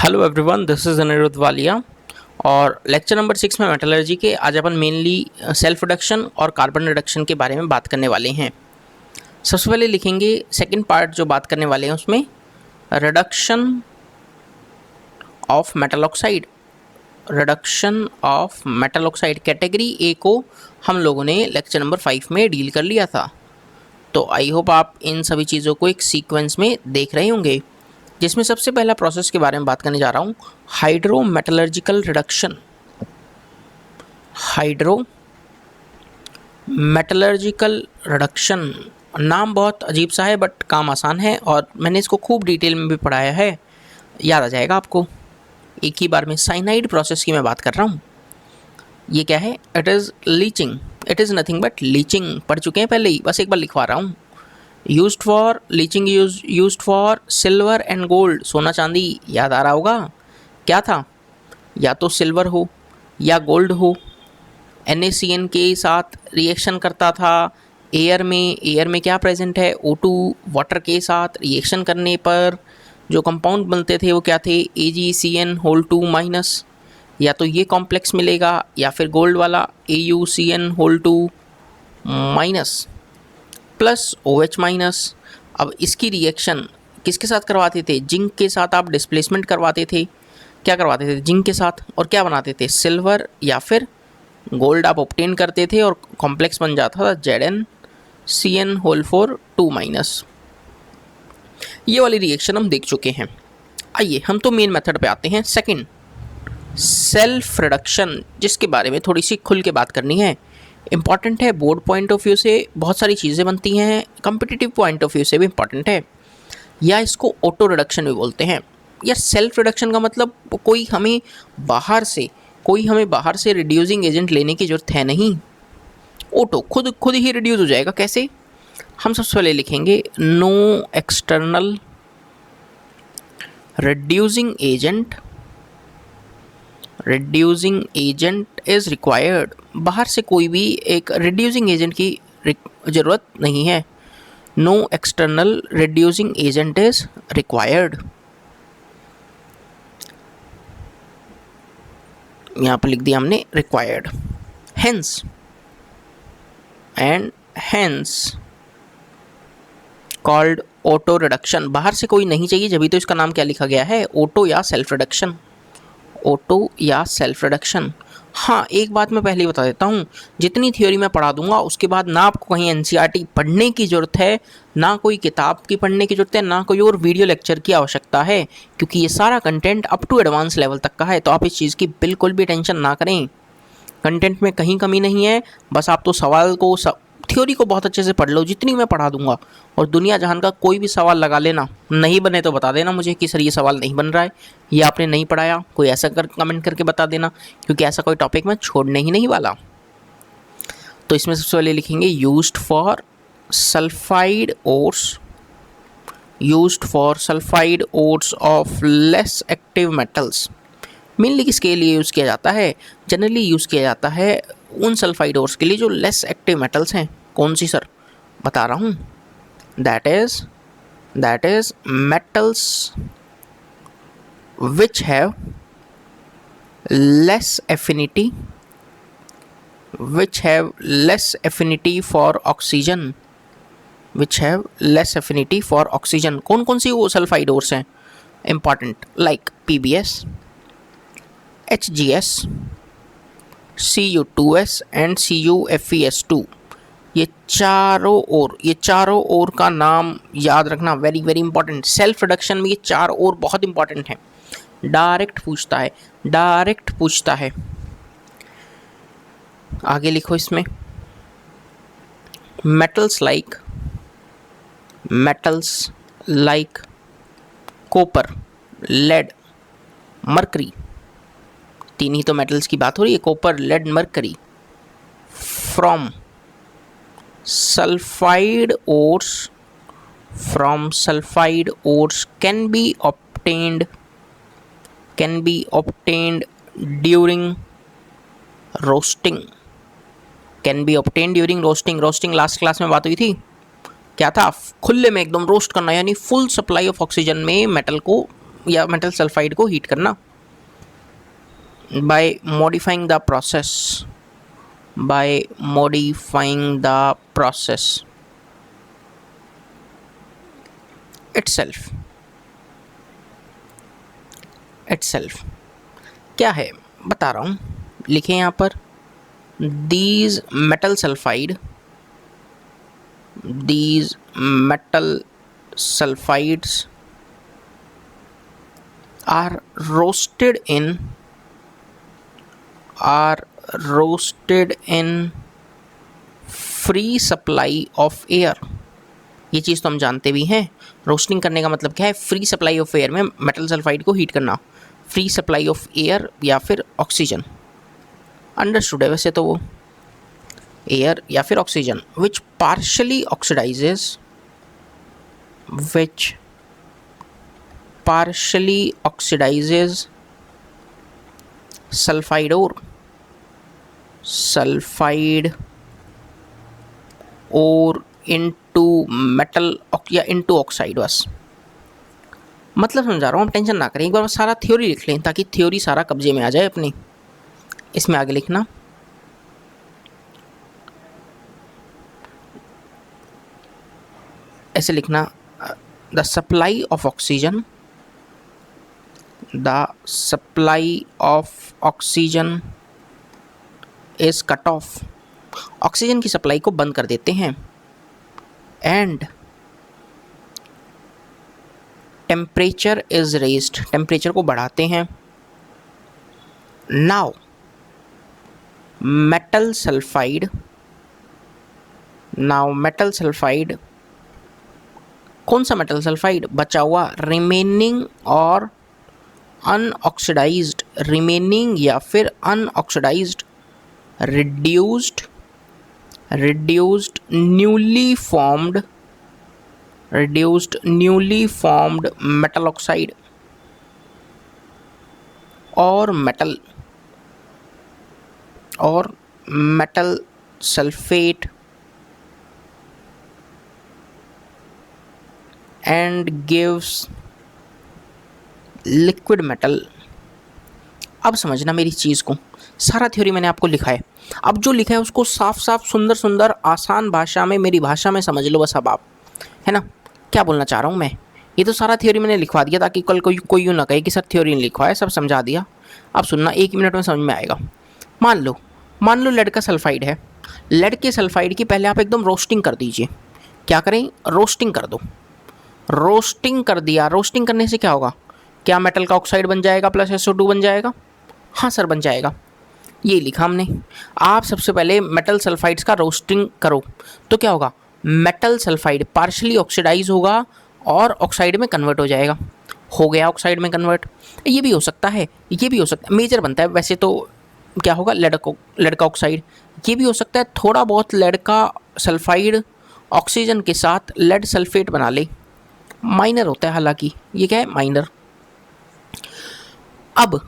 Hello everyone, this is Anirudh Walia और lecture number 6 में metallurgy के आज अपन मेनली सेल्फ रिडक्शन और कार्बन रिडक्शन के बारे में बात करने वाले हैं। सबसे पहले लिखेंगे सेकंड पार्ट जो बात करने वाले हैं उसमें reduction of metal oxide. Reduction of metal oxide category A को हम लोगों ने लेक्चर नंबर 5 में डील कर लिया था। तो आई होप आप इन सभी चीज़ों को एक सीक्वेंस में देख रहे होंगे, जिसमें सबसे पहला प्रोसेस के बारे में बात करने जा रहा हूँ, hydro metallurgical reduction. Hydro metallurgical reduction नाम बहुत अजीब सा है बट काम आसान है और मैंने इसको खूब डिटेल में भी पढ़ाया है, याद आ जाएगा आपको। एक ही बार में साइनाइड प्रोसेस की मैं बात कर रहा हूँ। ये क्या है? It is leaching. It is nothing but leaching. पढ़ चुके हैं पहले ही, बस एक बार लिखवा रहा हूँ। Used for leaching, used for silver and gold. सोना चांदी याद आ रहा होगा क्या था? या तो सिल्वर हो या गोल्ड हो। NaCN के साथ रिएक्शन करता था एयर में। एयर में क्या प्रेजेंट है? O2। वाटर के साथ रिएक्शन करने पर जो कंपाउंड बनते थे वो क्या थे? AgCN2-। या तो ये कॉम्प्लेक्स मिलेगा या फिर गोल्ड वाला AuCN2- प्लस OH-। अब इसकी रिएक्शन किसके साथ करवाते थे? जिंक के साथ आप डिस्प्लेसमेंट करवाते थे। क्या करवाते थे? जिंक के साथ। और क्या बनाते थे? सिल्वर या फिर गोल्ड आप ऑब्टेन करते थे और कॉम्प्लेक्स बन जाता था ZnCN4-2-। ये वाली रिएक्शन हम देख चुके हैं। आइए हम तो मेन मेथड पे आते हैं। सेकंड, सेल्फ रिडक्शन, जिसके बारे में थोड़ी सी खुल के बात करनी है। इम्पॉर्टेंट है, बोर्ड पॉइंट ऑफ व्यू से बहुत सारी चीज़ें बनती हैं, कम्पिटिटिव पॉइंट ऑफ व्यू से भी इम्पॉर्टेंट है। या इसको ऑटो रिडक्शन भी बोलते हैं। या सेल्फ रिडक्शन का मतलब कोई हमें बाहर से रिड्यूसिंग एजेंट लेने की ज़रूरत है नहीं। ऑटो खुद ही रिड्यूस हो जाएगा। कैसे? हम सबसे पहले लिखेंगे no external reducing agent is required. बाहर से कोई भी एक रिड्यूसिंग एजेंट की ज़रूरत नहीं है। No external reducing agent is required. यहाँ पर लिख दिया हमने required. Hence called auto reduction. बाहर से कोई नहीं चाहिए, जब भी तो इसका नाम क्या लिखा गया है? ऑटो या सेल्फ रिडक्शन। ऑटो या सेल्फ रिडक्शन। हाँ, एक बात मैं पहले ही बता देता हूँ, जितनी थ्योरी मैं पढ़ा दूंगा उसके बाद ना आपको कहीं NCERT पढ़ने की ज़रूरत है, ना कोई किताब की पढ़ने की ज़रूरत है, ना कोई और वीडियो लेक्चर की आवश्यकता है, क्योंकि ये सारा content up to advance level तक का है। तो आप इस चीज़ की बिल्कुल भी टेंशन ना करें। कंटेंट में कहीं कमी नहीं है। बस आप तो सवाल को थ्योरी को बहुत अच्छे से पढ़ लो, जितनी मैं पढ़ा दूंगा, और दुनिया जहान का कोई भी सवाल लगा लेना। नहीं बने तो बता देना मुझे कि सर ये सवाल नहीं बन रहा है, ये आपने नहीं पढ़ाया, कोई ऐसा कमेंट करके बता देना, क्योंकि ऐसा कोई टॉपिक मैं छोड़ने ही नहीं वाला। तो इसमें सबसे पहले लिखेंगे used for sulphide ores of less active metals. Mainly किसके लिए यूज़ किया जाता है? जनरली यूज़ किया जाता है उन सल्फाइड ओर्स के लिए जो लेस एक्टिव मेटल्स हैं। कौन सी सर? बता रहा हूँ। That is metals which have less affinity for oxygen. कौन कौन सी वो सल्फाइड ओर्स हैं important? Like PbS, HgS, Cu2s and CuFeS2। ये चारों ओर का नाम याद रखना, very very important. Self reduction में ये चार ओर बहुत इंपॉर्टेंट हैं। डायरेक्ट पूछता है। आगे लिखो इसमें metals like copper, lead, mercury. तीन ही तो मेटल्स की बात हो रही है, copper, lead, mercury. From sulphide ores can be obtained during roasting. Roasting last class में बात हुई थी। क्या था? खुले में एकदम रोस्ट करना, यानी फुल सप्लाई ऑफ ऑक्सीजन में मेटल को या मेटल सल्फाइड को हीट करना by modifying the process, by modifying the process itself क्या है बता रहा हूँ, लिखें यहाँ पर these metal sulfides are roasted in free supply of air। ये चीज़ तो हम जानते भी हैं, रोस्टिंग करने का मतलब क्या है, फ्री सप्लाई ऑफ एयर में मेटल सल्फाइड को हीट करना, फ्री सप्लाई ऑफ एयर या फिर ऑक्सीजन, अंडरस्टूड है वैसे तो वो, एयर या फिर ऑक्सीजन, विच पार्शली ऑक्सीडाइजेज सल्फाइड और इनटू मेटल या इनटू ऑक्साइड। बस मतलब समझा रहा हूँ, आप टेंशन ना करें, एक बार सारा थ्योरी लिख लें ताकि थ्योरी सारा कब्जे में आ जाए अपनी। इसमें आगे लिखना ऐसे लिखना, the supply of oxygen is cut off. Oxygen की सप्लाई को बंद कर देते हैं, and temperature is raised, temperature को बढ़ाते हैं। नाउ मेटल सल्फाइड, कौन सा मेटल सल्फाइड बचा हुआ, रिमेनिंग और अनऑक्सीडाइज्ड, रिमेनिंग या फिर अनऑक्सीडाइज्ड, reduced newly formed metal oxide और metal sulfate and gives liquid metal। अब समझना मेरी चीज़ को, सारा थ्योरी मैंने आपको लिखा है, अब जो लिखा है उसको साफ साफ सुंदर सुंदर आसान भाषा में, मेरी भाषा में समझ लो बस। अब आप, है ना, क्या बोलना चाह रहा हूँ मैं, ये तो सारा थ्योरी मैंने लिखवा दिया ताकि कल कोई यूँ ना कहे कि सर थ्योरी नहीं लिखवा है, सब समझा दिया। अब सुनना, 1 मिनट में समझ में आएगा। मान लो लेड का सल्फाइड है, लेड के सल्फाइड की पहले आप एकदम रोस्टिंग कर दीजिए। क्या करें, रोस्टिंग कर दो। रोस्टिंग कर दिया, रोस्टिंग करने से क्या होगा, क्या मेटल का ऑक्साइड बन जाएगा प्लस SO2 बन जाएगा? हाँ सर बन जाएगा, ये लिखा हमने। आप सबसे पहले मेटल सल्फाइड्स का रोस्टिंग करो तो क्या होगा, मेटल सल्फाइड पार्शली ऑक्सीडाइज होगा और ऑक्साइड में कन्वर्ट हो जाएगा। हो गया ऑक्साइड में कन्वर्ट। ये भी हो सकता है, ये भी हो सकता है, मेजर बनता है वैसे तो क्या होगा, लेड का ऑक्साइड। ये भी हो सकता है थोड़ा बहुत लेड का सल्फाइड ऑक्सीजन के साथ लेड सल्फेट बना ले, माइनर होता है हालांकि, ये क्या है, माइनर। अब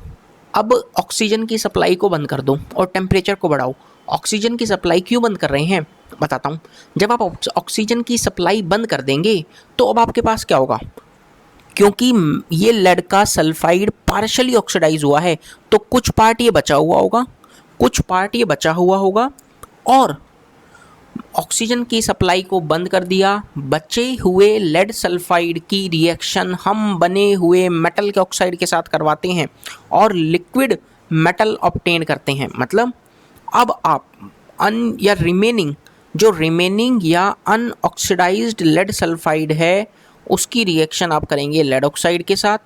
ऑक्सीजन की सप्लाई को बंद कर दो और टेम्परेचर को बढ़ाओ। ऑक्सीजन की सप्लाई क्यों बंद कर रहे हैं बताता हूँ। जब आप ऑक्सीजन की सप्लाई बंद कर देंगे तो अब आपके पास क्या होगा, क्योंकि ये लेड का सल्फाइड पार्शली ऑक्सीडाइज हुआ है तो कुछ पार्ट ये बचा हुआ होगा और ऑक्सीजन की सप्लाई को बंद कर दिया। बचे हुए लेड सल्फाइड की रिएक्शन हम बने हुए मेटल के ऑक्साइड के साथ करवाते हैं और लिक्विड मेटल ऑब्टेन करते हैं। मतलब अब आप रिमेनिंग या अनऑक्सीडाइज्ड लेड सल्फाइड है उसकी रिएक्शन आप करेंगे लेड ऑक्साइड के साथ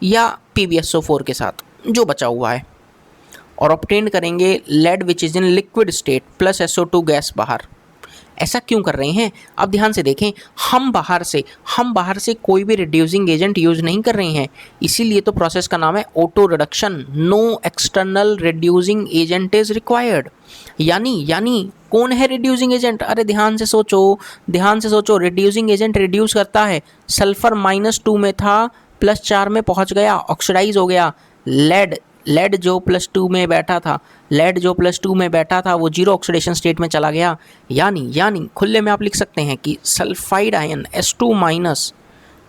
या PbSO4 के साथ जो बचा हुआ है और ऑब्टेन करेंगे lead which is in liquid state plus SO2 gas बाहर। ऐसा क्यों कर रहे हैं, अब ध्यान से देखें, हम बाहर से कोई भी रिड्यूसिंग एजेंट यूज़ नहीं कर रहे हैं, इसीलिए तो प्रोसेस का नाम है auto reduction. No external reducing agent is required. यानी कौन है रिड्यूसिंग एजेंट? अरे ध्यान से सोचो, रिड्यूसिंग एजेंट रिड्यूस करता है। सल्फर -2 में था +4 में पहुंच गया, ऑक्सीडाइज हो गया। लेड जो +2 में बैठा था वो जीरो ऑक्सीडेशन स्टेट में चला गया। यानी खुले में आप लिख सकते हैं कि sulphide ion S2-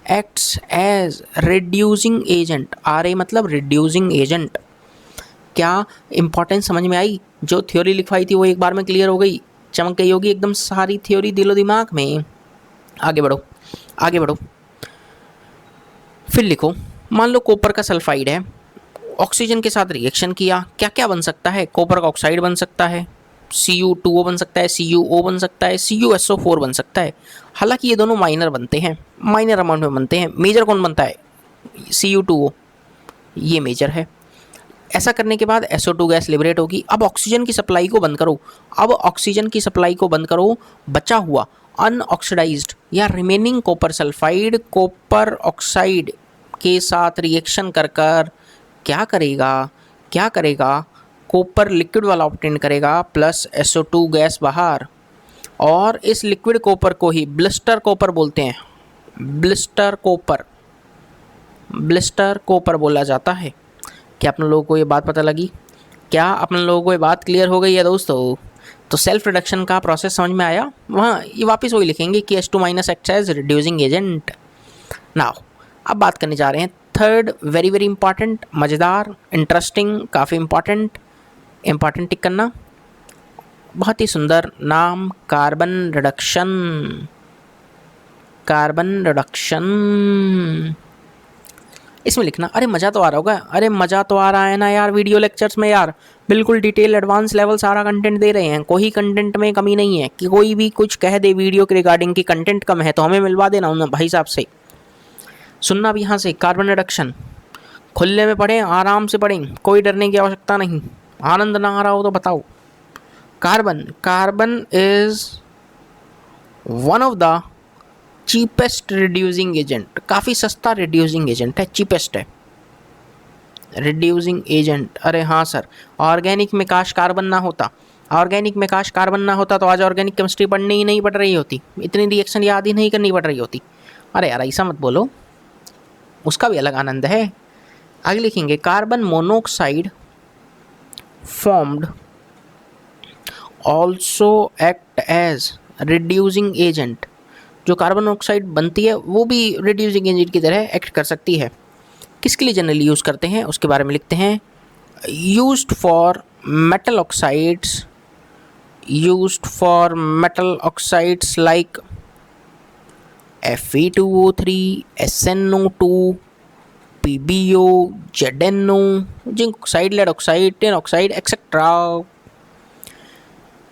acts as reducing agent. RA मतलब रिड्यूसिंग एजेंट। क्या इंपॉर्टेंस समझ में आई? जो थ्योरी लिखवाई थी वो एक बार में क्लियर हो गई, चमक गई होगी एकदम सारी थ्योरी दिलो दिमाग में। आगे बढ़ो, आगे बढ़ो, फिर लिखो। मान लो कॉपर का सल्फाइड है, ऑक्सीजन के साथ रिएक्शन किया, क्या क्या बन सकता है? कॉपर का ऑक्साइड बन सकता है, Cu2O बन सकता है, CuO बन सकता है, CuSO4 बन सकता है। हालांकि ये दोनों माइनर बनते हैं, माइनर अमाउंट में बनते हैं। मेजर कौन बनता है? Cu2O, ये मेजर है। ऐसा करने के बाद SO2 गैस लिबरेट होगी। अब ऑक्सीजन की सप्लाई को बंद करो, अब ऑक्सीजन की सप्लाई को बंद करो। बचा हुआ अनऑक्सीडाइज्ड या remaining copper sulphide copper oxide के साथ रिएक्शन कर कर क्या करेगा, क्या करेगा? कॉपर लिक्विड वाला ऑब्टेन करेगा प्लस SO2 गैस बाहर, और इस लिक्विड कॉपर को ही ब्लिस्टर कॉपर बोलते हैं। ब्लिस्टर कॉपर, ब्लिस्टर कॉपर बोला जाता है। क्या आप लोगों को ये बात पता लगी? क्या आप लोगों को ये बात क्लियर हो गई है दोस्तों? तो सेल्फ रिडक्शन का प्रोसेस समझ में आया? वहाँ ये वापस वही लिखेंगे कि H2- acts as reducing agent. Now अब बात करने जा रहे हैं थर्ड, वेरी वेरी इंपॉर्टेंट, मज़ेदार, इंटरेस्टिंग, काफ़ी इंपॉर्टेंट, इंपॉर्टेंट टिक करना, बहुत ही सुंदर नाम, कार्बन रिडक्शन। कार्बन रिडक्शन इसमें लिखना। अरे मज़ा तो आ रहा होगा, अरे मज़ा तो आ रहा है ना यार, वीडियो लेक्चर्स में यार बिल्कुल डिटेल एडवांस लेवल सारा कंटेंट दे रहे हैं, कोई कंटेंट में कमी नहीं है कि कोई भी कुछ कह दे वीडियो के रिगार्डिंग की कंटेंट कम है तो हमें मिलवा देना उन भाई साहब से। सुनना भी यहाँ से, कार्बन रिडक्शन खुले में पढ़ें, आराम से पढ़ें, कोई डरने की आवश्यकता नहीं। आनंद ना आ रहा हो तो बताओ। Carbon, carbon is one of the cheapest reducing agent. काफ़ी सस्ता रिड्यूसिंग एजेंट है, चीपेस्ट है रिड्यूसिंग एजेंट। अरे हाँ सर, ऑर्गेनिक में काश कार्बन ना होता, ऑर्गेनिक में काश कार्बन ना होता तो आज ऑर्गेनिक केमिस्ट्री पढ़नी ही नहीं पड़ रही होती, इतनी रिएक्शन याद ही नहीं करनी पड़ रही होती। अरे यार ऐसा मत बोलो, उसका भी अलग आनंद है। आगे लिखेंगे carbon monoxide formed also act as reducing agent. जो कार्बन ऑक्साइड बनती है वो भी रिड्यूसिंग एजेंट की तरह एक्ट कर सकती है। किसके लिए जनरली यूज़ करते हैं उसके बारे में लिखते हैं। Used for metal oxides, used for metal oxides like Fe2O3, SnO2, PbO, ZnO, zinc oxide, lead oxide, tin oxide, etcetera.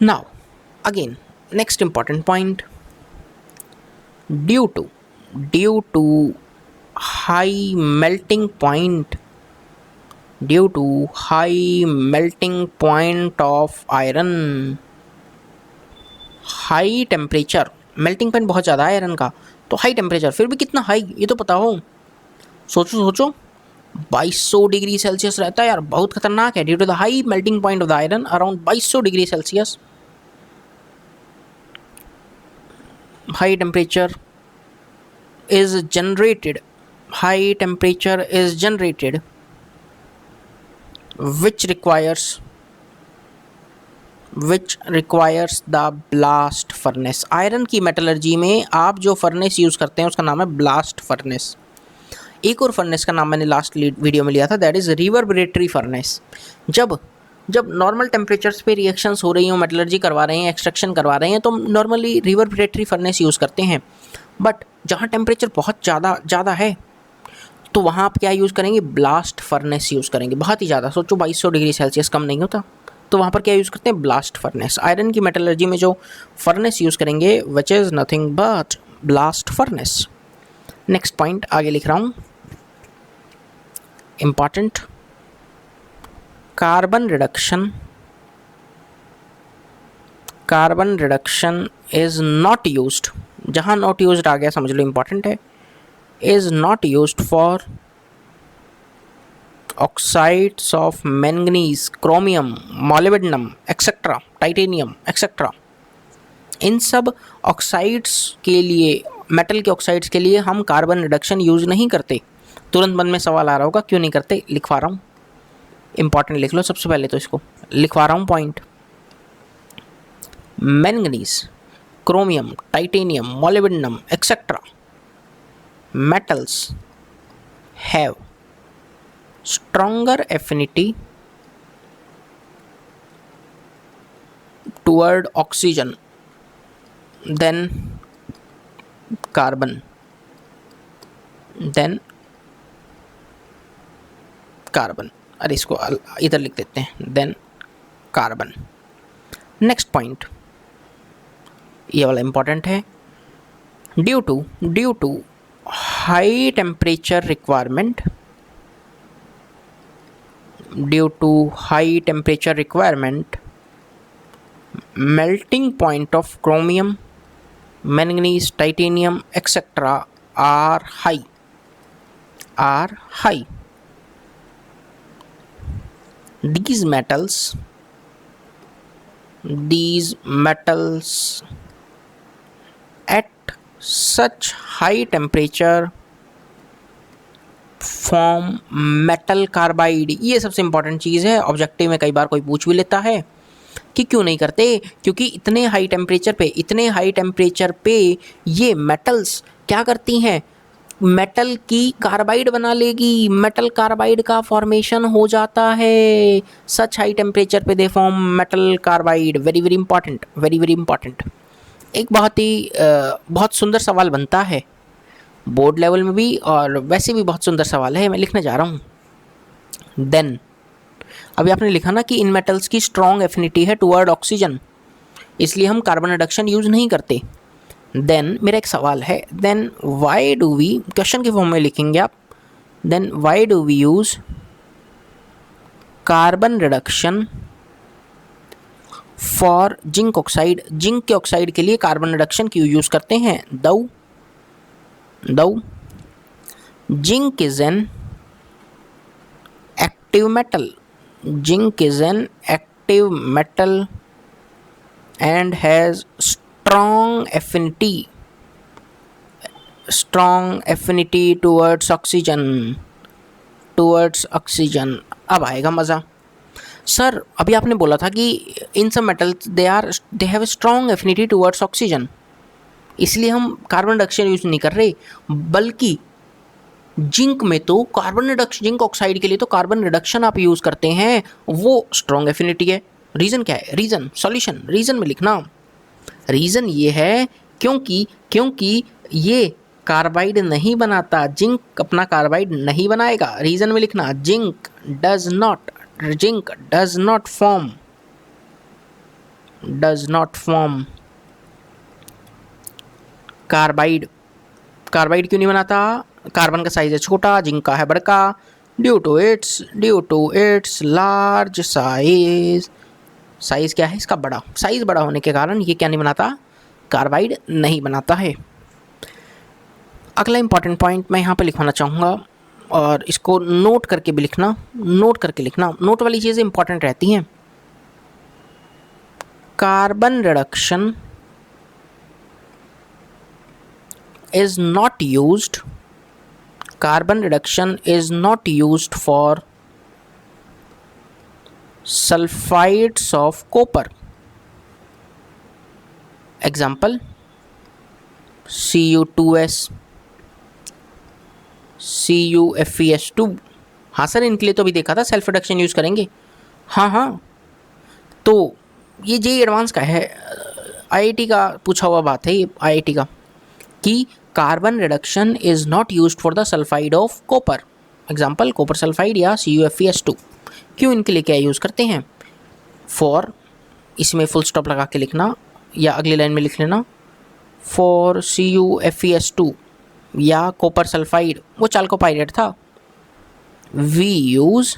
Now again next important point, due to high melting point, due to high melting point of iron, high temperature, melting point बहुत ज़्यादा है iron का, तो high temperature, फिर भी कितना high ये तो पता हो। सोचो सोचो, 2200 डिग्री सेल्सियस रहता है यार, बहुत खतरनाक है। Due to the high melting point of the iron around 2200 degree Celsius, high temperature is generated, high temperature is generated which requires the blast furnace। Iron की मेटलर्जी में आप जो फर्नेस यूज़ करते हैं उसका नाम है ब्लास्ट फर्नेस। एक और फर्नेस का नाम मैंने लास्ट वीडियो में लिया था, दैट इज़ रिवर्बरेटरी फर्नेस। जब नॉर्मल टेम्परेचर्स पे रिएक्शंस हो रही हो, मेटलर्जी करवा रहे हैं, एक्सट्रैक्शन करवा रहे हैं, तो नॉर्मली रिवर्बरेटरी फर्नेस यूज़ करते हैं। बट जहाँ टेम्परेचर बहुत ज़्यादा है तो वहाँ आप क्या यूज़ करेंगे? ब्लास्ट फर्नेस यूज़ करेंगे, बहुत ही ज़्यादा। सोचो 2200 डिग्री सेल्सियस कम नहीं होता, तो वहाँ पर क्या यूज़ करते हैं? Blast furnace. आयरन की मेटलर्जी में जो फर्नेस यूज़ करेंगे which is nothing but blast furnace. Next point आगे लिख रहा हूँ, important, carbon reduction is not used. जहाँ नॉट यूज्ड आ गया समझ लो इम्पॉर्टेंट है। Is not used for oxides of manganese, chromium, molybdenum etcetera, titanium etcetera. इन सब ऑक्साइड्स के लिए, मेटल के ऑक्साइड्स के लिए हम कार्बन रिडक्शन यूज़ नहीं करते। तुरंत मन में सवाल आ रहा होगा क्यों नहीं करते? लिखवा रहा हूँ, इंपॉर्टेंट लिख लो सबसे पहले, तो इसको लिखवा रहा हूँ point. Manganese, chromium, titanium, molybdenum etcetera metals have stronger affinity toward oxygen than carbon अरे इसको इधर लिख देते हैं देन कार्बन। नेक्स्ट पॉइंट, ये वाला इंपॉर्टेंट है। Due to high temperature requirement, melting point of chromium, manganese, titanium, etc. are high. These metals at such high temperature form metal carbide. ये सबसे इंपॉर्टेंट चीज़ है, ऑब्जेक्टिव में कई बार कोई पूछ भी लेता है कि क्यों नहीं करते, क्योंकि इतने हाई टेम्परेचर पे ये मेटल्स क्या करती हैं, मेटल की कार्बाइड बना लेगी, मेटल कार्बाइड का फॉर्मेशन हो जाता है। सच हाई टेम्परेचर पे they form metal carbide. Very very important. एक बहुत सुंदर सवाल बनता है बोर्ड लेवल में भी, और वैसे भी बहुत सुंदर सवाल है, मैं लिखने जा रहा हूँ। देन अभी आपने लिखा ना कि इन मेटल्स की स्ट्रॉन्ग एफिनिटी है टुवर्ड ऑक्सीजन, इसलिए हम कार्बन रिडक्शन यूज़ नहीं करते। देन मेरा एक सवाल है, then why do we, question के फॉर्म में लिखेंगे आप, then why do we use carbon reduction for zinc oxide. Zinc के ऑक्साइड के लिए कार्बन रिडक्शन क्यों यूज़ करते हैं? Though zinc is an active metal, and has strong affinity towards oxygen। अब आएगा मज़ा। सर अभी आपने बोला था कि इन सब metals they have strong affinity towards oxygen, इसलिए हम कार्बन रिडक्शन यूज़ नहीं कर रहे, बल्कि जिंक में तो जिंक ऑक्साइड के लिए तो कार्बन रिडक्शन आप यूज़ करते हैं, वो स्ट्रॉन्ग एफिनिटी है। रीज़न क्या है? रीज़न में लिखना, रीज़न ये है क्योंकि ये कार्बाइड नहीं बनाता, जिंक अपना कार्बाइड नहीं बनाएगा। रीज़न में लिखना, zinc does not form carbide क्यों नहीं बनाता? कार्बन का साइज है छोटा, जिंक का है बड़का। Due to its large size क्या है इसका? बड़ा। साइज बड़ा होने के कारण ये क्या नहीं बनाता? कार्बाइड नहीं बनाता है। अगला इंपॉर्टेंट पॉइंट मैं यहाँ पे लिखवाना चाहूँगा, और इसको नोट करके लिखना। नोट वाली चीज़ें इंपॉर्टेंट रहती हैं। Carbon reduction is not used for sulfides of copper. Example, Cu2s, CuFeS2। हाँ सर, इनके लिए तो अभी देखा था सेल्फ रिडक्शन यूज़ करेंगे। हाँ, तो ये जेईई एडवांस का है, आईआईटी का पूछा हुआ बात है ये, आईआईटी का, कि carbon reduction is not used for the sulphide of copper. Example, copper sulphide या CuFeS2। क्यों इनके लिए क्या यूज़ करते हैं? फॉर, इसमें फुल स्टॉप लगा के लिखना, या अगली लाइन में लिख लेना, फॉर CuFeS2 या कॉपर सल्फाइड, वो चाल्कोपाइरेट था। वी यूज़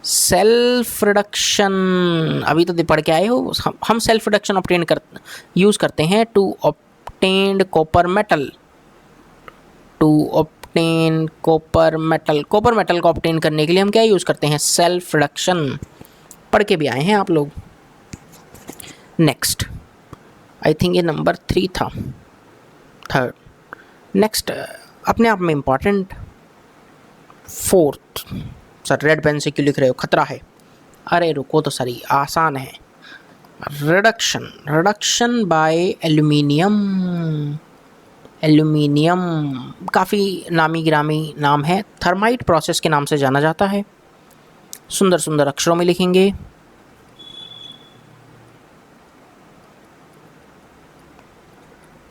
सेल्फ रिडक्शन, अभी तो पढ़ के आए हो, हम सेल्फ रिडक्शन यूज़ करते हैं to obtained copper metal, copper metal को ऑब्टेन करने के लिए हम क्या यूज़ करते हैं? Self reduction. पढ़ के भी आए हैं आप लोग। नेक्स्ट, आई थिंक ये नंबर 3 था, थर्ड। नेक्स्ट अपने आप में important, 4th। Sir red pen से क्यों लिख रहे हो? खतरा है। अरे रुको तो सर, आसान है। Reduction bye aluminium. एल्यूमिनियम काफ़ी नामी गिरामी नाम है, थर्माइट प्रोसेस के नाम से जाना जाता है। सुंदर सुंदर अक्षरों में लिखेंगे।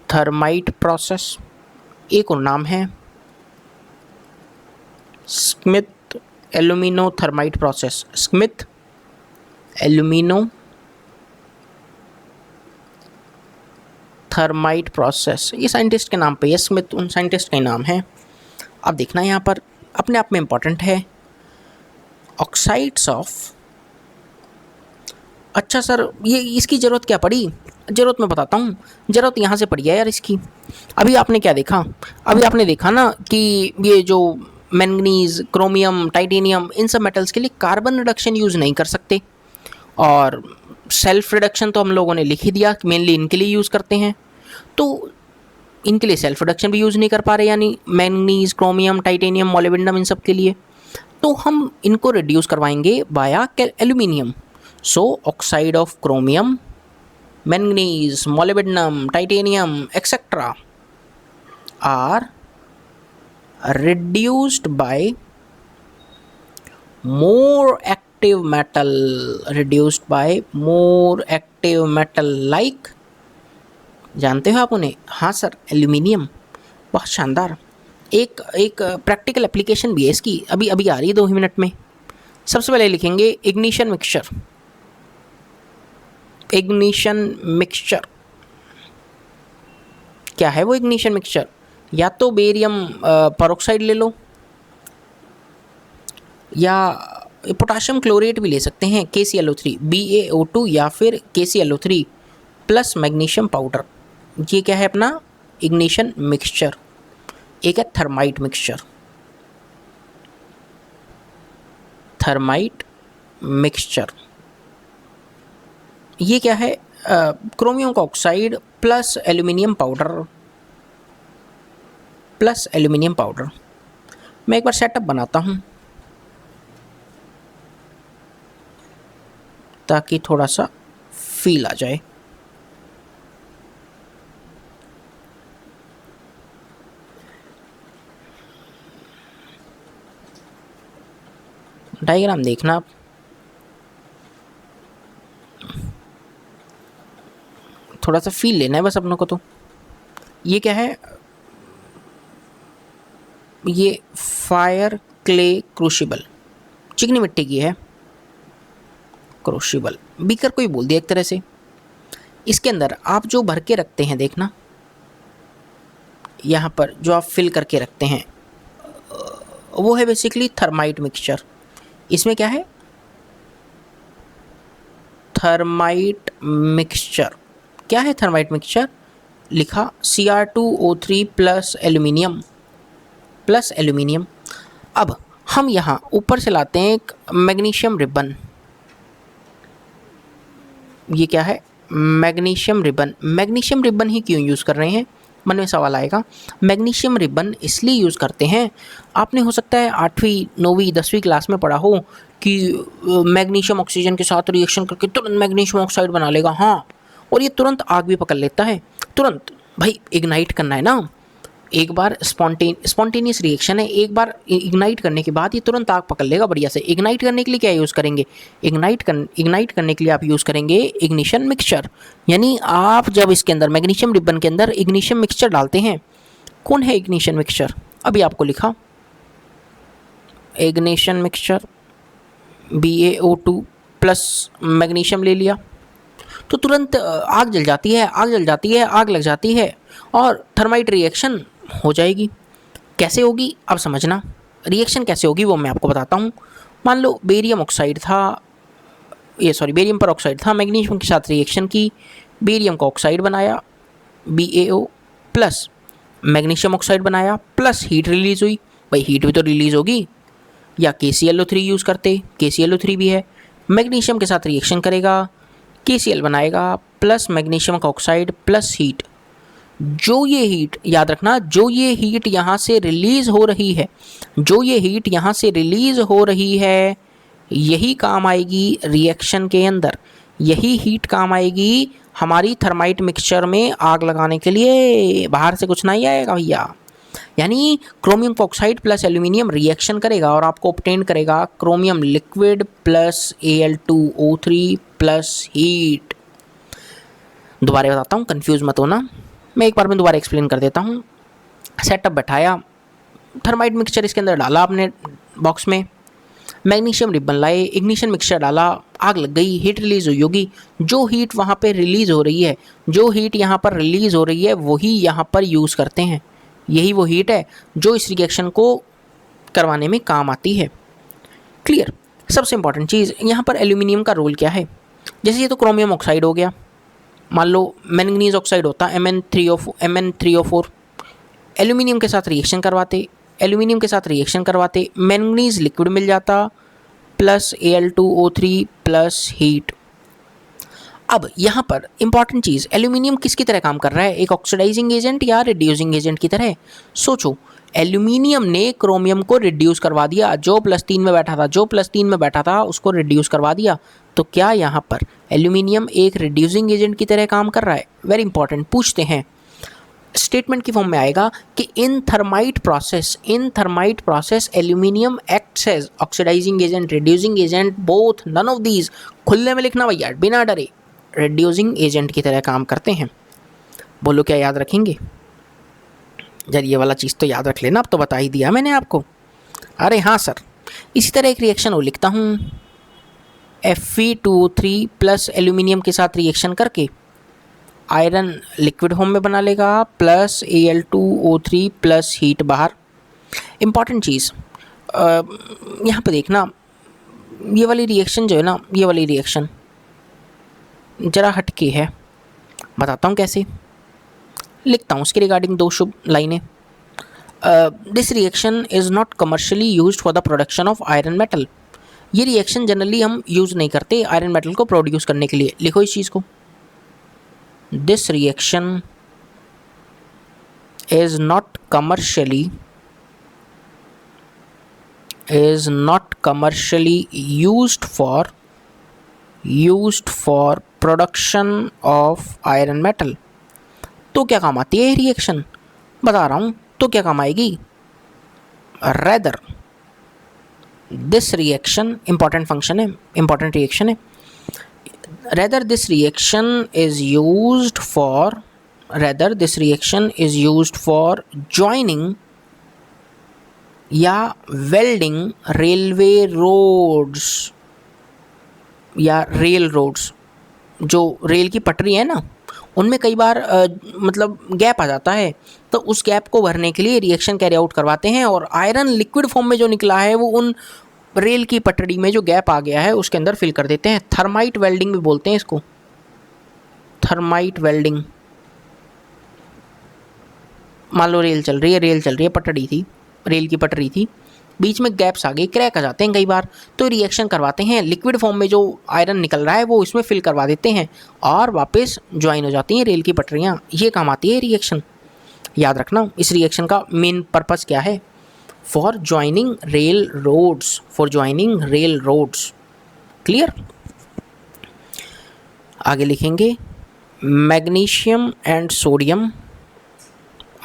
Thermite process. एक और नाम है Smith alumino thermite process. Smith alumino thermite process, ये साइंटिस्ट के नाम पे, ये स्मिथ उन साइंटिस्ट का ही नाम है। अब देखना यहाँ पर अपने आप में इम्पॉर्टेंट है ऑक्साइड्स ऑफ। अच्छा सर, ये इसकी ज़रूरत क्या पड़ी? ज़रूरत मैं बताता हूँ। ज़रूरत यहाँ से पड़ी है यार इसकी। अभी आपने क्या देखा? अभी आपने देखा ना कि ये जो मैंगनीज, क्रोमियम, टाइटेनियम, इन सब मेटल्स के लिए कार्बन रिडक्शन यूज़ नहीं कर सकते, और सेल्फ रिडक्शन तो हम लोगों ने लिख ही दिया कि मेनली इनके लिए यूज़ करते हैं। तो इनके लिए सेल्फ रिडक्शन भी यूज़ नहीं कर पा रहे, यानी मैंगनीज, क्रोमियम, टाइटेनियम, मोलिब्डेनम, इन सब के लिए। तो हम इनको रिड्यूस करवाएंगे via aluminium. So oxide of chromium, manganese, molybdenum, titanium etcetera are reduced by more active metal, reduced by more active metal like, जानते हो आप उन्हें? हाँ सर, एल्यूमिनियम। बहुत शानदार। एक एक प्रैक्टिकल एप्लीकेशन भी है इसकी, अभी अभी आ रही है 2 ही मिनट में। सबसे पहले लिखेंगे इग्निशन मिक्सचर। इग्निशन मिक्सचर क्या है वो? इग्निशन मिक्सचर या तो बेरियम परऑक्साइड ले लो, या पोटाशियम क्लोरेट भी ले सकते हैं, KClO3 BaO2, या फिर KClO3 प्लस मैग्नीशियम पाउडर। ये क्या है अपना? Ignition mixture. एक है थर्माइट मिक्सचर। थर्माइट मिक्सचर ये क्या है? क्रोमियम का oxide plus aluminium powder, plus aluminium powder. मैं एक बार सेटअप बनाता हूँ ताकि थोड़ा सा फील आ जाए। डायग्राम देखना आप। थोड़ा सा फील लेना है बस अपनों को। तो ये क्या है? ये फायर क्ले क्रूशिबल, चिकनी मिट्टी की है क्रूशिबल। बीकर को ही बोल दिया एक तरह से। इसके अंदर आप जो भर के रखते हैं, देखना यहाँ पर जो आप फिल करके रखते हैं वो है बेसिकली थर्माइट मिक्सचर। इसमें क्या है? Thermite mixture. क्या है थर्माइट मिक्सचर? लिखा Cr2O3 plus aluminium, plus aluminium. अब हम यहाँ ऊपर से लाते हैं एक मैग्नीशियम रिबन। ये क्या है? Magnesium ribbon. मैग्नीशियम रिबन ही क्यों यूज़ कर रहे हैं? मन में सवाल आएगा। मैग्नीशियम रिबन इसलिए यूज़ करते हैं, आपने हो सकता है 8वीं 9वीं 10वीं क्लास में पढ़ा हो कि मैग्नीशियम ऑक्सीजन के साथ रिएक्शन करके तुरंत मैग्नीशियम ऑक्साइड बना लेगा। हाँ, और ये तुरंत आग भी पकड़ लेता है। तुरंत भाई इग्नाइट करना है ना, एक बार स्पॉन्टेनियस रिएक्शन है, एक बार इग्नाइट करने के बाद ये तुरंत आग पकड़ लेगा बढ़िया से। इग्नाइट करने के लिए क्या यूज़ करेंगे? इग्नाइट करने के लिए आप यूज़ करेंगे इग्निशन मिक्सचर। यानी आप जब इसके अंदर मैग्नीशियम रिबन के अंदर इग्निशन मिक्सचर डालते हैं, कौन है इग्निशन मिक्सचर? अभी आपको लिखा ignition mixture BaO2 plus magnesium ले लिया, तो तुरंत आग जल जाती है, आग जल जाती है, आग लग जाती है और थर्माइट रिएक्शन हो जाएगी। कैसे होगी अब समझना। रिएक्शन कैसे होगी वो मैं आपको बताता हूँ। मान लो बेरियम ऑक्साइड था, बेरियम पर ऑक्साइड था, मैग्नीशियम के साथ रिएक्शन की, बेरियम का ऑक्साइड बनाया BaO प्लस मैग्नीशियम ऑक्साइड बनाया, प्लस हीट रिलीज़ हुई। भाई हीट भी तो रिलीज़ होगी, या KClO3 यूज़ करते, KClO3 भी है, मैग्नीशियम के साथ रिएक्शन करेगा, KCl बनाएगा, प्लस मैग्नीशियम का ऑक्साइड प्लस हीट। जो ये हीट, याद रखना, जो ये हीट यहाँ से रिलीज़ हो रही है, जो ये हीट यहाँ से रिलीज़ हो रही है, यही काम आएगी रिएक्शन के अंदर। यही हीट काम आएगी हमारी थर्माइट मिक्सचर में आग लगाने के लिए बाहर से कुछ नहीं आएगा भैया। यानी chromium oxide plus aluminium reaction करेगा और आपको ऑब्टेन करेगा chromium liquid plus Al2O3 plus heat. दोबारा बताता हूँ, कंफ्यूज मत होना, मैं एक बार में दोबारा एक्सप्लेन कर देता हूँ। सेटअप बैठाया, थर्माइट मिक्सचर इसके अंदर डाला आपने बॉक्स में, मैग्नीशियम रिबन लाए, इग्निशन मिक्सचर डाला, आग लग गई, हीट रिलीज़ हुई होगी। जो हीट वहाँ पे रिलीज़ हो रही है, जो हीट यहाँ पर रिलीज़ हो रही है वही यहाँ पर यूज़ करते हैं। यही वो हीट है जो इस रिएक्शन को करवाने में काम आती है। क्लियर। सबसे इंपॉर्टेंट चीज़ यहाँ पर एल्यूमिनियम का रोल क्या है। जैसे ये तो क्रोमियम ऑक्साइड हो गया, मान लो मैंगनीज ऑक्साइड होता Mn3O4, एल्यूमिनियम के साथ रिएक्शन करवाते, एल्यूमिनियम के साथ रिएक्शन करवाते मैंगनीज लिक्विड मिल जाता प्लस Al2O3 प्लस हीट। अब यहाँ पर इंपॉर्टेंट चीज़, एल्यूमिनियम किसकी तरह काम कर रहा है, एक ऑक्सीडाइजिंग एजेंट या रिड्यूसिंग एजेंट की तरह। सोचो, एल्यूमिनियम ने क्रोमियम को रिड्यूस करवा दिया, जो +3 में बैठा था उसको रिड्यूस करवा दिया। तो क्या यहाँ पर एल्यूमिनियम एक रिड्यूसिंग एजेंट की तरह काम कर रहा है। वेरी इंपॉर्टेंट, पूछते हैं, स्टेटमेंट की फॉर्म में आएगा कि in thermite process aluminium acts as oxidising agent, reducing agent, both, none of these. खुले में लिखना भैया, बिना डरे, रिड्यूसिंग एजेंट की तरह काम करते हैं। बोलो क्या याद रखेंगे। जब ये वाला चीज़ तो याद रख लेना, अब तो बता ही दिया मैंने आपको। अरे हाँ सर, इसी तरह एक रिएक्शन वो लिखता हूँ, Fe2O3 प्लस एल्यूमिनियम के साथ रिएक्शन करके आयरन लिक्विड फॉर्म में बना लेगा प्लस Al2O3 प्लस हीट बाहर। इम्पॉर्टेंट चीज़ यहाँ पे देखना, ये वाली रिएक्शन जो है ना, ये वाली रिएक्शन ज़रा हटके है, बताता हूँ कैसे। लिखता हूँ उसके रिगार्डिंग 2 शुभ लाइनें। This reaction is not commercially used for the production of iron metal. ये रिएक्शन जनरली हम यूज़ नहीं करते आयरन मेटल को प्रोड्यूस करने के लिए। लिखो इस चीज़ को, this reaction is not commercially used for production of iron metal. तो क्या काम आती है ये रिएक्शन, बता रहा हूँ, तो क्या काम आएगी। Rather this reaction, important function है, इंपॉर्टेंट रिएक्शन है। Rather this reaction is used for joining या वेल्डिंग रेलवे रोड्स या रेल रोड्स। जो रेल की पटरी है ना, उनमें कई बार मतलब गैप आ जाता है, तो उस गैप को भरने के लिए रिएक्शन कैरी आउट करवाते हैं और आयरन लिक्विड फॉर्म में जो निकला है वो उन रेल की पटड़ी में जो गैप आ गया है उसके अंदर फिल कर देते हैं। थर्माइट वेल्डिंग भी बोलते हैं इसको, थर्माइट वेल्डिंग। मान लो रेल चल रही है, पटड़ी थी, रेल की पटरी थी, बीच में गैप्स आ गए, क्रैक आ जाते हैं कई बार, तो रिएक्शन करवाते हैं, लिक्विड फॉर्म में जो आयरन निकल रहा है वो इसमें फिल करवा देते हैं और वापस ज्वाइन हो जाती हैं रेल की पटरियाँ। ये काम आती है रिएक्शन। याद रखना, इस रिएक्शन का मेन पर्पस क्या है, for joining rail roads. Clear. आगे लिखेंगे, magnesium and sodium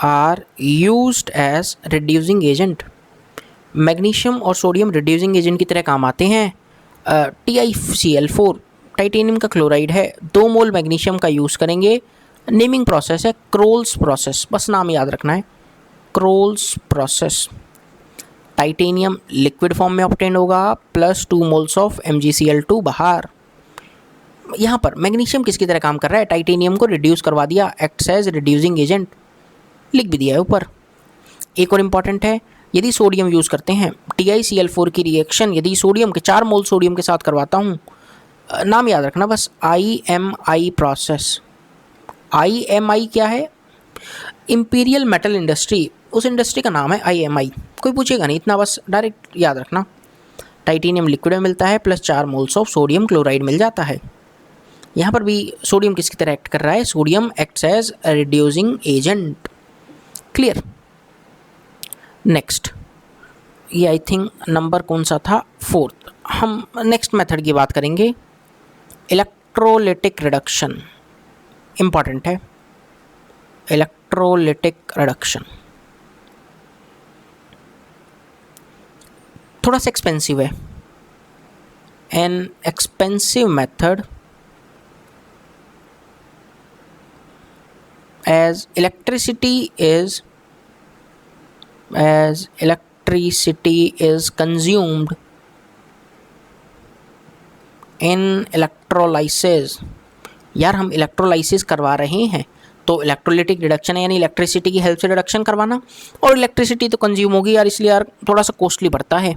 are used as reducing agent. Magnesium और सोडियम रिड्यूसिंग एजेंट की तरह काम आते हैं। TiCl4 टाइटेनियम का क्लोराइड है, 2 मोल मैग्नीशियम का यूज़ करेंगे। नेमिंग प्रोसेस है क्रोल्स प्रोसेस, बस नाम याद रखना है, क्रोल्स प्रोसेस। टाइटेनियम लिक्विड फॉर्म में ऑब्टेन होगा प्लस 2 मोल्स ऑफ MgCl2 बाहर। यहाँ पर मैग्नीशियम किसकी तरह काम कर रहा है, टाइटेनियम को रिड्यूस करवा दिया, एक्ट्स एज रिड्यूसिंग एजेंट, लिख भी दिया है ऊपर। एक और इम्पॉर्टेंट है, यदि सोडियम यूज़ करते हैं, TiCl4 की रिएक्शन यदि सोडियम के 4 मोल सोडियम के साथ करवाता हूँ, नाम याद रखना बस, IMI प्रोसेस। IMI क्या है, इंपीरियल मेटल इंडस्ट्री, उस इंडस्ट्री का नाम है IMI। कोई पूछेगा नहीं, इतना बस डायरेक्ट याद रखना। टाइटेनियम लिक्विड में मिलता है plus 4 moles of sodium chloride मिल जाता है। यहाँ पर भी सोडियम किसकी तरह एक्ट कर रहा है, sodium acts as reducing agent. Clear. Next, ये आई थिंक नंबर कौन सा था, 4th। हम नेक्स्ट मेथड की बात करेंगे, इलेक्ट्रोलिटिक रिडक्शन। इंपॉर्टेंट है। इलेक्ट्रोलिटिक रिडक्शन थोड़ा सा एक्सपेंसिव है। An expensive method as electricity is consumed in electrolysis। यार हम इलेक्ट्रोलाइसिस करवा रहे हैं तो इलेक्ट्रोलिटिक रिडक्शन है, यानी इलेक्ट्रिसिटी की हेल्प से रिडक्शन करवाना, और इलेक्ट्रिसिटी तो कंज्यूम होगी यार, इसलिए यार थोड़ा सा कॉस्टली पड़ता है।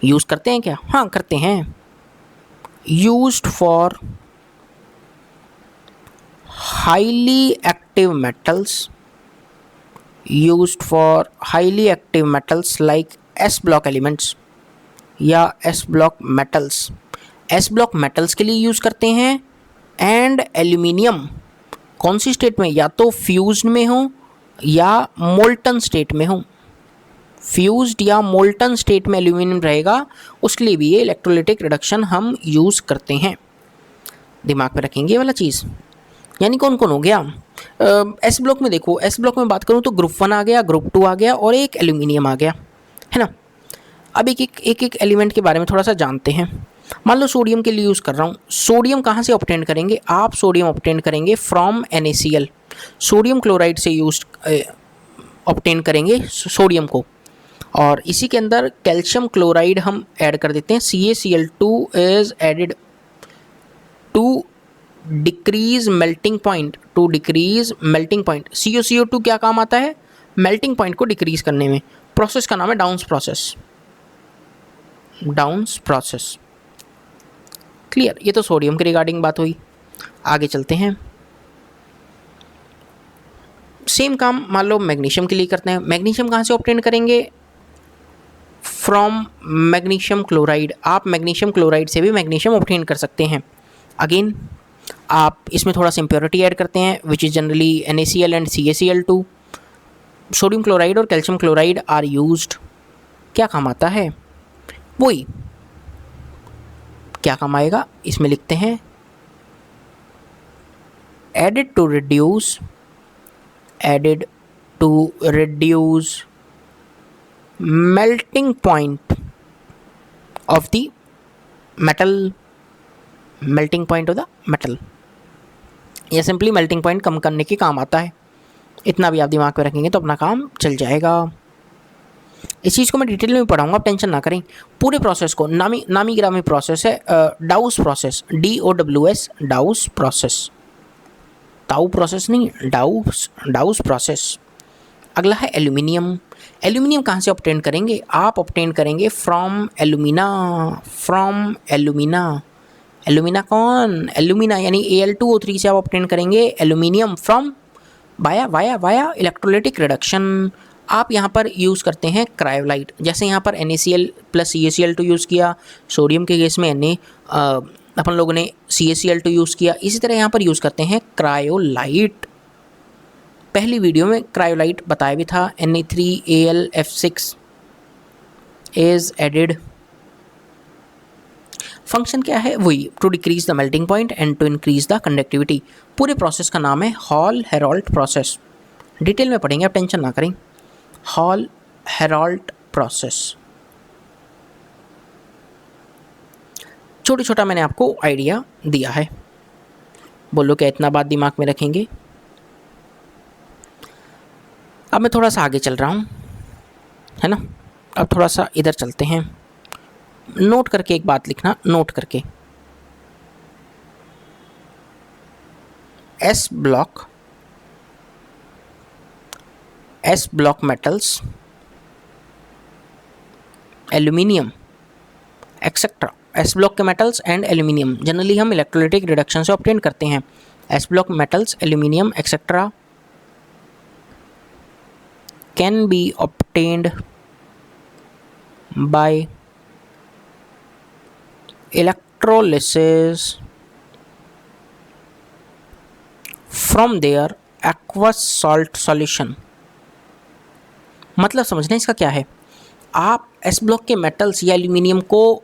यूज़ करते हैं क्या? हाँ करते हैं। Used for highly active metals, used for highly active metals like S block elements या S block metals। S block metals के लिए यूज़ करते हैं। एंड एल्यूमिनियम कौन सी स्टेट में? या तो फ्यूज्ड में हो या मोल्टन स्टेट में हो। फ्यूज्ड या मोल्टन स्टेट में एल्यूमिनियम रहेगा, उसके लिए भी ये इलेक्ट्रोलिटिक रिडक्शन हम यूज़ करते हैं। दिमाग में रखेंगे ये वाला चीज़। यानी कौन कौन हो गया? एस ब्लॉक में देखो, एस ब्लॉक में बात करूँ तो ग्रुप 1 आ गया, ग्रुप 2 आ गया और एक एल्यूमिनियम आ गया, है ना। अब एक एलिमेंट के बारे में थोड़ा सा जानते हैं। मान लो सोडियम के लिए यूज़ कर रहा हूँ। सोडियम कहाँ से ऑब्टेन करेंगे? आप सोडियम ऑब्टेन करेंगे फ्रॉम NaCl। सोडियम क्लोराइड से यूज ऑब्टेन करेंगे सोडियम को, और इसी के अंदर कैल्शियम क्लोराइड हम ऐड कर देते हैं। CaCl2 is added to decrease melting point, CO2 क्या काम आता है? मेल्टिंग पॉइंट को डिक्रीज करने में। प्रोसेस का नाम है डाउन्स प्रोसेस। क्लियर? ये तो सोडियम के रिगार्डिंग बात हुई। आगे चलते हैं। सेम काम मान लो मैग्नीशियम के लिए करते हैं। मैग्नीशियम कहाँ से ऑब्टेन करेंगे? From magnesium chloride. आप मैग्नीशियम क्लोराइड से भी मैग्नीशियम ऑब्टेन कर सकते हैं। अगेन आप इसमें थोड़ा सा इम्प्योरिटी ऐड करते हैं, which is generally NaCl and CaCl2। Sodium chloride और कैल्शियम क्लोराइड आर यूज्ड। क्या काम आता है? वही क्या काम आएगा इसमें लिखते हैं, added to reduce melting point of the metal, या सिंपली मेल्टिंग पॉइंट कम करने के काम आता है। इतना भी आप दिमाग में रखेंगे तो अपना काम चल जाएगा। इस चीज़ को मैं डिटेल में पढ़ाऊंगा, आप टेंशन ना करें। पूरे प्रोसेस को नामी गिरामी प्रोसेस है, डाउस प्रोसेस, DOWS, डाउस प्रोसेस, ताऊ प्रोसेस नहीं, डाउस प्रोसेस। अगला है एल्यूमिनियम। एल्यूमिनियम कहाँ से ऑब्टेन करेंगे? आप ऑब्टेन करेंगे फ्रॉम एल्यूमिना। एल्यूमिना कौन? एल्यूमिना यानी Al2O3 से आप ऑब्टेन करेंगे aluminium from via electrolytic reduction. आप यहाँ पर यूज़ करते हैं क्रायोलाइट। जैसे यहाँ पर NaCl प्लस CaCl2 यूज़ किया, सोडियम के केस में अपन लोगों ने CaCl2 यूज़ किया, इसी तरह यहाँ पर यूज़ करते हैं क्रायोलाइट। पहली वीडियो में क्रायोलाइट बताया भी था। Na3Al(F6) is added. फंक्शन क्या है? वही, to decrease the melting point and to increase the conductivity. पूरे प्रोसेस का नाम है हॉल-हेराल्ट प्रोसेस। डिटेल में पढ़ेंगे, आप टेंशन ना करें। हॉल-हेराल्ट प्रोसेस छोटा मैंने आपको आइडिया दिया है। बोलो क्या इतना बात दिमाग में रखेंगे? अब मैं थोड़ा सा आगे चल रहा हूँ, है ना। अब थोड़ा सा इधर चलते हैं। नोट करके एक बात लिखना, नोट करके। S block metals, aluminium etcetera. S block के मेटल्स एंड एल्यूमिनियम जनरली हम इलेक्ट्रोलिटिक रिडक्शन से ऑब्टेन करते हैं। S block metals, aluminium etcetera can be obtained bye electrolysis from their aqueous salt solution। मतलब समझना इसका क्या है? आप एस ब्लॉक के मेटल्स या एल्यूमिनियम को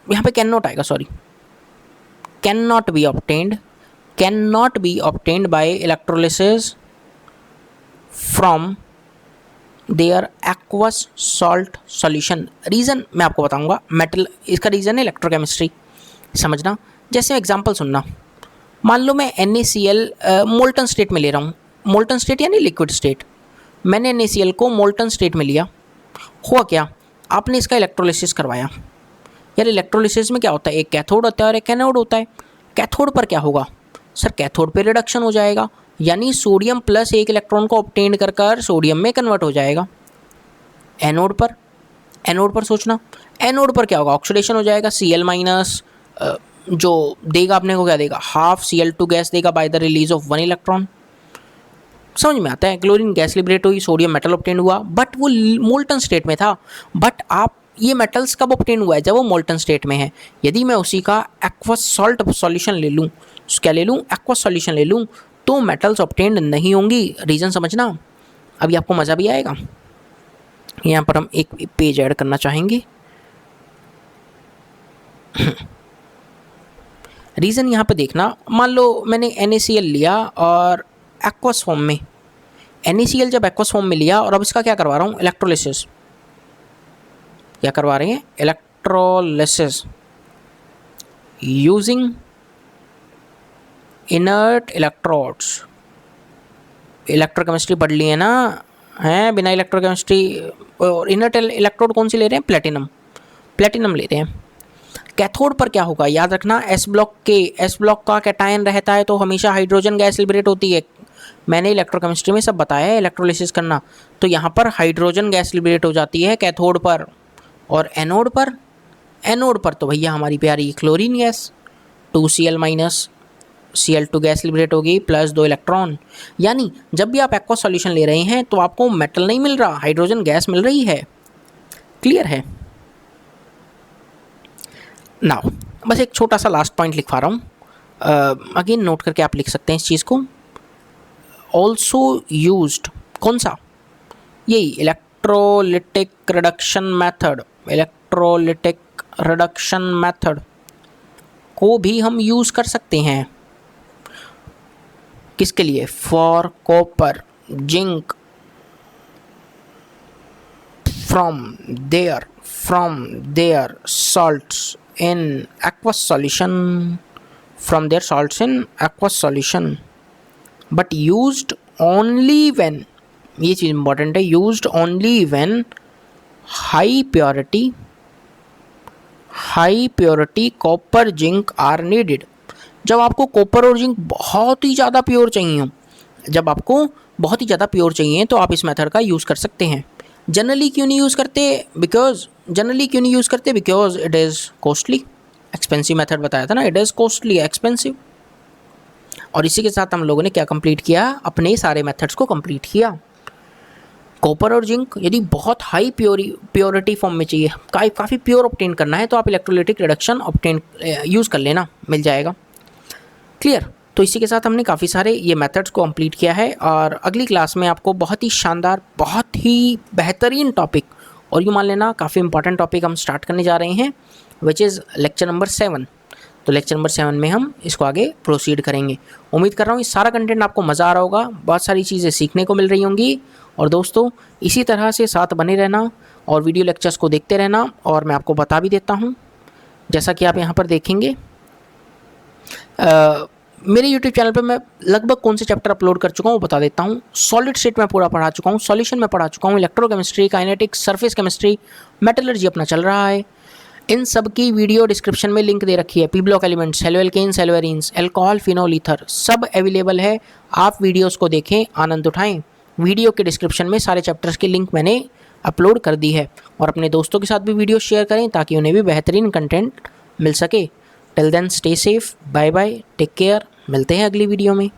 यहाँ पे कैन नॉट आएगा, sorry, can not be obtained can not be obtained by electrolysis from their aqueous salt solution. Reason मैं आपको बताऊंगा, मेटल इसका रीज़न है इलेक्ट्रोकेमिस्ट्री, समझना। जैसे एग्जांपल सुनना, मान लो मैं NaCl मोल्टन स्टेट में ले रहा हूँ, मोल्टन स्टेट यानी लिक्विड स्टेट। मैंने NaCl को मोल्टन स्टेट में लिया, हुआ क्या, आपने इसका इलेक्ट्रोलिसिस करवाया। यार इलेक्ट्रोलिसिस में क्या होता है, एक कैथोड होता है और एक एनोड होता है। कैथोड पर क्या होगा सर, कैथोड पे रिडक्शन हो जाएगा, यानी सोडियम प्लस एक इलेक्ट्रॉन को ऑब्टेन कर कर सोडियम में कन्वर्ट हो जाएगा। एनोड पर सोचना, एनोड पर क्या होगा, ऑक्सीडेशन हो जाएगा, Cl माइनस जो देगा अपने को क्या देगा, हाफ Cl2 गैस देगा by the release of 1 electron. समझ में आता है, क्लोरीन गैस लिबरेट हुई, सोडियम मेटल ऑब्टेन हुआ, बट वो मोल्टन स्टेट में था। बट आप ये मेटल्स कब ऑब्टेन हुआ है, जब वो मोल्टन स्टेट में है। यदि मैं उसी का एक्वस सॉल्ट सॉल्यूशन ले लूँ, क्या ले लूँ, एक्वस सॉल्यूशन ले लूँ, तो मेटल्स ऑब्टेन नहीं होंगी। रीज़न समझना, अभी आपको मज़ा भी आएगा। यहाँ पर हम एक पेज ऐड करना चाहेंगे। रीज़न यहाँ पे देखना, मान लो मैंने NaCl लिया और एक्वस फॉर्म में, NaCl जब एक्वस फॉर्म में लिया और अब इसका क्या करवा रहा हूँ, इलेक्ट्रोलिसिस। क्या करवा रहे हैं, electrolysis using inert electrodes. Electrochemistry पढ़ ली है ना, हैं बिना इलेक्ट्रोकेमिस्ट्री। और इनर्ट इलेक्ट्रोड कौन सी ले रहे हैं, प्लेटिनम ले रहे हैं। कैथोड पर क्या होगा, याद रखना, एस ब्लॉक का कैटायन रहता है तो हमेशा हाइड्रोजन गैस लिबरेट होती है। मैंने इलेक्ट्रोकेमिस्ट्री में सब बताया है इलेक्ट्रोलिसिस करना। तो यहाँ पर हाइड्रोजन गैस लिबरेट हो जाती है कैथोड पर। और एनोड पर तो भैया हमारी प्यारी chlorine gas, 2Cl minus Cl2 gas liberate होगी प्लस 2 इलेक्ट्रॉन। यानी जब भी आप एक्वस सॉल्यूशन ले रहे हैं तो आपको मेटल नहीं मिल रहा, हाइड्रोजन गैस मिल रही है। क्लियर है। नाउ बस एक छोटा सा लास्ट पॉइंट लिखवा रहा हूँ, अगेन नोट करके आप लिख सकते हैं इस चीज़ को। ऑल्सो यूज्ड, कौन सा, यही इलेक्ट्रोलिटिक रिडक्शन मेथड को भी हम यूज़ कर सकते हैं। किसके लिए, for copper zinc from their salts in aqueous solution, but used only when, ये चीज़ इंपॉर्टेंट है, used only when high purity copper zinc are needed। जब आपको कॉपर और जिंक बहुत ही ज़्यादा प्योर चाहिए तो आप इस मेथड का यूज़ कर सकते हैं। जनरली क्यों नहीं यूज़ करते, because it is costly, expensive method बताया था ना, इट इज़ कॉस्टली एक्सपेंसिव। और इसी के साथ हम लोगों ने क्या कंप्लीट किया, अपने सारे मेथड्स को कंप्लीट किया। कॉपर और जिंक यदि बहुत हाई प्योरिटी फॉर्म में चाहिए, काफ़ी प्योर ऑब्टेन करना है, तो आप इलेक्ट्रोलिटिक रिडक्शन यूज़ कर लेना, मिल जाएगा। क्लियर। तो इसी के साथ हमने काफ़ी सारे ये मेथड्स को कंप्लीट किया है और अगली क्लास में आपको बहुत ही शानदार, बहुत ही बेहतरीन टॉपिक, और यूँ मान लेना काफ़ी इंपॉर्टेंट टॉपिक हम स्टार्ट करने जा रहे हैं, विच इज़ लेक्चर नंबर 7। तो लेक्चर नंबर 7 में हम इसको आगे प्रोसीड करेंगे। उम्मीद कर रहा हूँ इस सारा कंटेंट आपको मज़ा आ रहा होगा, बहुत सारी चीज़ें सीखने को मिल रही होंगी। और दोस्तों इसी तरह से साथ बने रहना और वीडियो लेक्चर्स को देखते रहना। और मैं आपको बता भी देता हूँ, जैसा कि आप यहाँ पर देखेंगे, मेरे YouTube चैनल पे मैं लगभग कौन से चैप्टर अपलोड कर चुका हूँ वो बता देता हूँ। सॉलिड स्टेट में पूरा पढ़ा चुका हूँ, सॉल्यूशन में पढ़ा चुका हूँ, electrochemistry, kinetics, surface chemistry, metallurgy अपना चल रहा है। इन सब की वीडियो डिस्क्रिप्शन में लिंक दे रखी है। P block elements, haloalkanes, haloarenes, alcohol, phenol, ether सब अवेलेबल है। आप वीडियोस को देखें, आनंद उठाएं। वीडियो के डिस्क्रिप्शन में सारे चैप्टर्स की लिंक मैंने अपलोड कर दी है। और अपने दोस्तों के साथ भी वीडियो शेयर करें ताकि उन्हें भी बेहतरीन कंटेंट मिल सके। Till then stay safe, bye bye, take care, मिलते हैं अगली वीडियो में।